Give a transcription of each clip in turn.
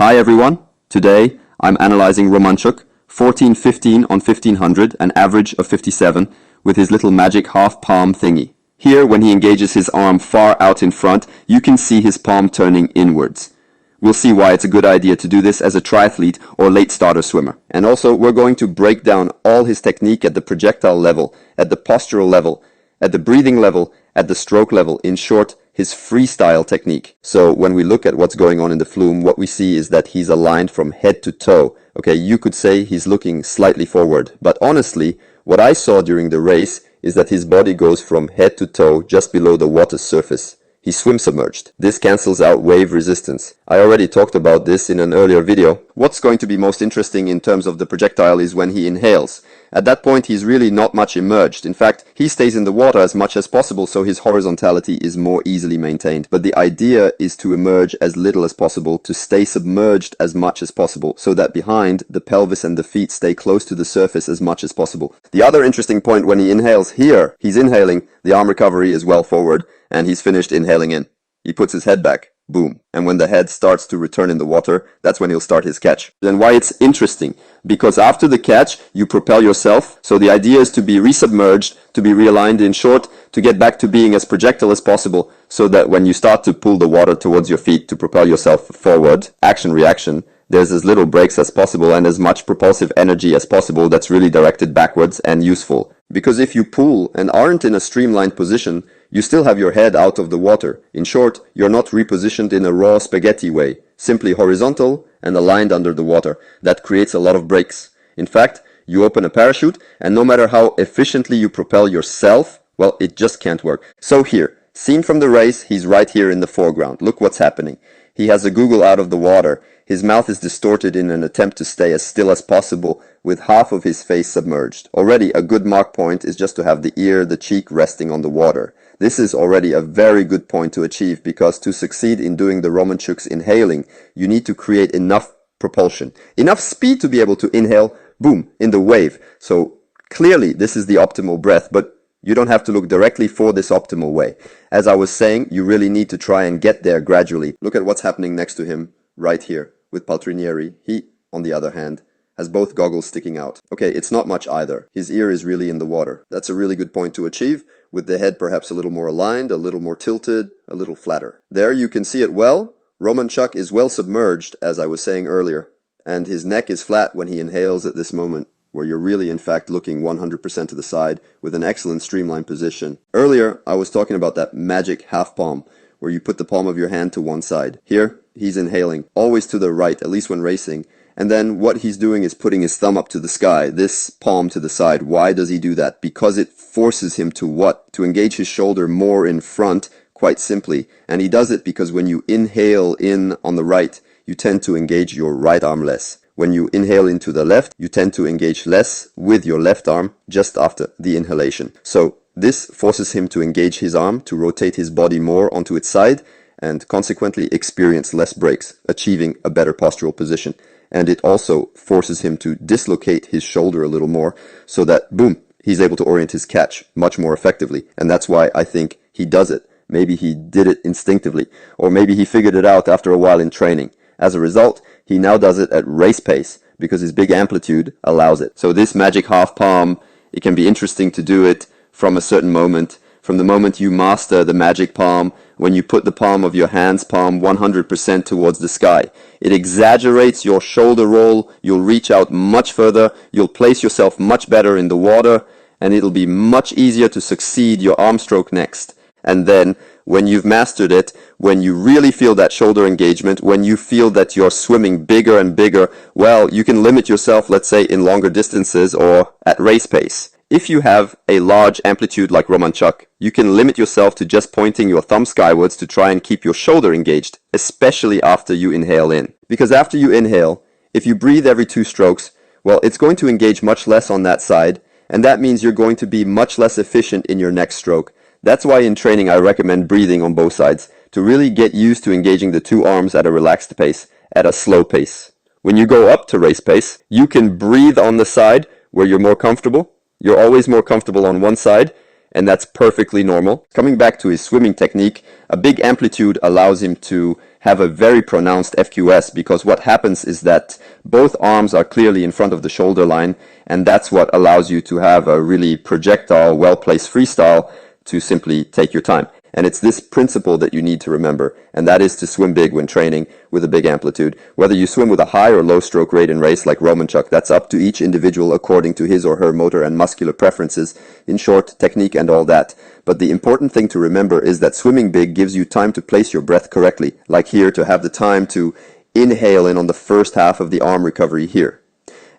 Hi everyone, today I'm analyzing Romanchuk, 1415 on 1500, an average of 57, with his little magic half palm thingy. Here, when he engages his arm far out in front, you can see his palm turning inwards. We'll see why it's a good idea to do this as a triathlete or late starter swimmer. And also, we're going to break down all his technique at the projectile level, at the postural level, at the breathing level, at the stroke level, in short, his freestyle technique. So when we look at what's going on in the flume, what we see is that he's aligned from head to toe. Okay, you could say he's looking slightly forward, but honestly, what I saw during the race is that his body goes from head to toe just below the water's surface. He swim submerged. This cancels out wave resistance. I already talked about this in an earlier video. What's going to be most interesting in terms of the projectile is when he inhales. At that point, he's really not much immerged. In fact, he stays in the water as much as possible, so his horizontality is more easily maintained. But the idea is to emerge as little as possible, to stay submerged as much as possible, so that behind, the pelvis and the feet stay close to the surface as much as possible. The other interesting point when he inhales here, he's inhaling, the arm recovery is well forward, and he's finished inhaling in. He puts his head back. Boom. And when the head starts to return in the water, that's when he'll start his catch. And why it's interesting? Because after the catch, you propel yourself. So the idea is to be resubmerged, to be realigned, in short, to get back to being as projectile as possible, so that when you start to pull the water towards your feet to propel yourself forward, action-reaction, there's as little brakes as possible and as much propulsive energy as possible that's really directed backwards and useful. Because if you pull and aren't in a streamlined position, you still have your head out of the water. In short, you're not repositioned in a raw spaghetti way, simply horizontal and aligned under the water. That creates a lot of brakes. In fact, you open a parachute and no matter how efficiently you propel yourself, well, it just can't work. So here, seen from the race, he's right here in the foreground. Look what's happening. He has a Google out of the water. His mouth is distorted in an attempt to stay as still as possible, with half of his face submerged. Already a good mark point is just to have the ear, the cheek resting on the water. This is already a very good point to achieve, because to succeed in doing the Romanchuk's inhaling, you need to create enough propulsion, enough speed to be able to inhale, boom, in the wave. So clearly this is the optimal breath, but you don't have to look directly for this optimal way. As I was saying, you really need to try and get there gradually. Look at what's happening next to him right here with Paltrinieri. He, on the other hand, has both goggles sticking out. Okay, it's not much either. His ear is really in the water. That's a really good point to achieve, with the head perhaps a little more aligned, a little more tilted, a little flatter. There you can see it well. Romanchuk is well submerged, as I was saying earlier, and his neck is flat when he inhales at this moment, where you're really in fact looking 100% to the side with an excellent streamlined position. Earlier, I was talking about that magic half palm, where you put the palm of your hand to one side. Here, he's inhaling, always to the right, at least when racing. And then what he's doing is putting his thumb up to the sky, this palm to the side. Why does he do that? Because it forces him to what? To engage his shoulder more in front, quite simply. And he does it because when you inhale in on the right, you tend to engage your right arm less. When you inhale into the left, you tend to engage less with your left arm just after the inhalation. So this forces him to engage his arm, to rotate his body more onto its side, and consequently experience less brakes, achieving a better postural position. And it also forces him to dislocate his shoulder a little more, so that, boom, he's able to orient his catch much more effectively. And that's why I think he does it. Maybe he did it instinctively, or maybe he figured it out after a while in training. As a result, he now does it at race pace, because his big amplitude allows it. So this magic half palm, it can be interesting to do it from a certain moment. From the moment you master the magic palm, when you put the palm of your hand's palm 100% towards the sky. It exaggerates your shoulder roll, you'll reach out much further, you'll place yourself much better in the water, and it'll be much easier to succeed your arm stroke next. And then, when you've mastered it, when you really feel that shoulder engagement, when you feel that you're swimming bigger and bigger, well, you can limit yourself, let's say, in longer distances or at race pace. If you have a large amplitude like Romanchuk, you can limit yourself to just pointing your thumb skywards to try and keep your shoulder engaged, especially after you inhale in. Because after you inhale, if you breathe every 2 strokes, well, it's going to engage much less on that side, and that means you're going to be much less efficient in your next stroke. That's why in training I recommend breathing on both sides, to really get used to engaging the 2 arms at a relaxed pace, at a slow pace. When you go up to race pace, you can breathe on the side where you're more comfortable. You're always more comfortable on one side, and that's perfectly normal. Coming back to his swimming technique, a big amplitude allows him to have a very pronounced FQS, because what happens is that both arms are clearly in front of the shoulder line, and that's what allows you to have a really projectile, well-placed freestyle to simply take your time. And it's this principle that you need to remember, and that is to swim big when training with a big amplitude. Whether you swim with a high or low stroke rate in race like Romanchuk, that's up to each individual according to his or her motor and muscular preferences, in short, technique and all that. But the important thing to remember is that swimming big gives you time to place your breath correctly, like here, to have the time to inhale in on the first half of the arm recovery here.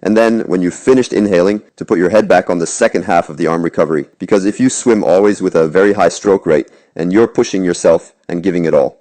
And then, when you've finished inhaling, to put your head back on the second half of the arm recovery. Because if you swim always with a very high stroke rate, and you're pushing yourself and giving it all,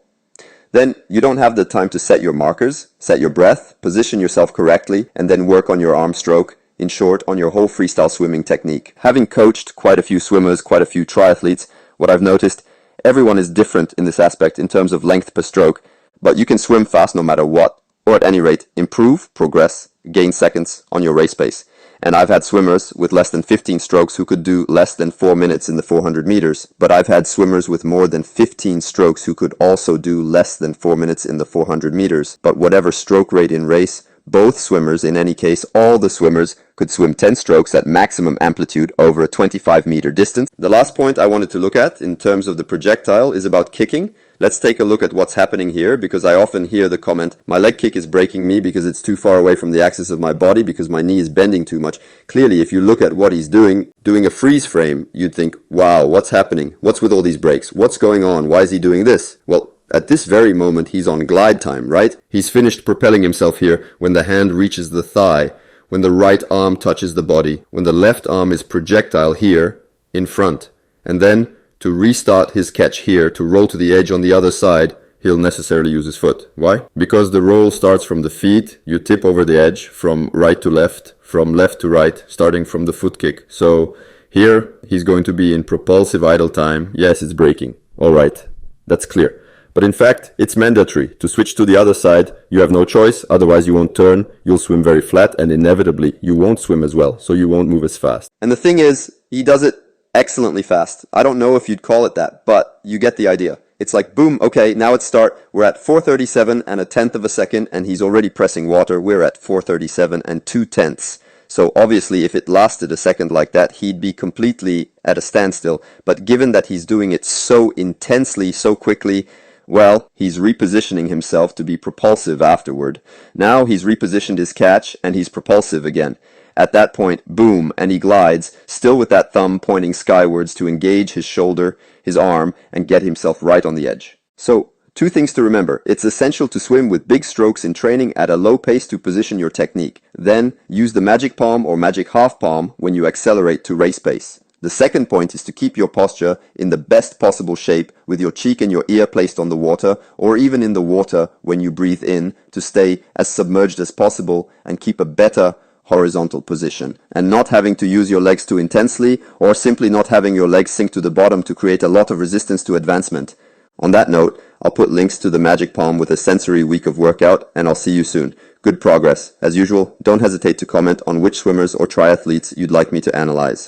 then you don't have the time to set your markers, set your breath, position yourself correctly, and then work on your arm stroke, in short, on your whole freestyle swimming technique. Having coached quite a few swimmers, quite a few triathletes, what I've noticed, everyone is different in this aspect in terms of length per stroke, but you can swim fast no matter what, or at any rate, improve, progress, gain seconds on your race pace. And I've had swimmers with less than 15 strokes who could do less than 4 minutes in the 400 meters, but I've had swimmers with more than 15 strokes who could also do less than 4 minutes in the 400 meters. But whatever stroke rate in race, both swimmers, in any case, all the swimmers, could swim 10 strokes at maximum amplitude over a 25-meter distance. The last point I wanted to look at in terms of the projectile is about kicking. Let's take a look at what's happening here, because I often hear the comment, my leg kick is breaking me because it's too far away from the axis of my body because my knee is bending too much. Clearly, if you look at what he's doing a freeze frame, you'd think, wow, what's happening? What's with all these breaks? What's going on? Why is he doing this? Well, at this very moment, he's on glide time, right? He's finished propelling himself here when the hand reaches the thigh, when the right arm touches the body, when the left arm is projectile here in front, and then to restart his catch here, to roll to the edge on the other side, he'll necessarily use his foot. Why? Because the roll starts from the feet, you tip over the edge from right to left, from left to right, starting from the foot kick. So here he's going to be in propulsive idle time. Yes, it's braking. All right, that's clear. But in fact, it's mandatory. To switch to the other side, you have no choice, otherwise you won't turn, you'll swim very flat, and inevitably you won't swim as well, so you won't move as fast. And the thing is, he does it excellently fast. I don't know if you'd call it that, but you get the idea. It's like, boom, okay, now it's start. We're at 4:37 and a tenth of a second, and he's already pressing water. We're at 4:37 and 2/10. So obviously, if it lasted a second like that, he'd be completely at a standstill. But given that he's doing it so intensely, so quickly, well, he's repositioning himself to be propulsive afterward. Now he's repositioned his catch, and he's propulsive again. At that point, boom, and he glides, still with that thumb pointing skywards to engage his shoulder, his arm, and get himself right on the edge. So, two things to remember. It's essential to swim with big strokes in training at a low pace to position your technique. Then, use the magic palm or magic half palm when you accelerate to race pace. The second point is to keep your posture in the best possible shape with your cheek and your ear placed on the water, or even in the water when you breathe in, to stay as submerged as possible and keep a better horizontal position, and not having to use your legs too intensely, or simply not having your legs sink to the bottom to create a lot of resistance to advancement. On that note, I'll put links to the Magic Palm with a sensory week of workout, and I'll see you soon. Good progress. As usual, don't hesitate to comment on which swimmers or triathletes you'd like me to analyze.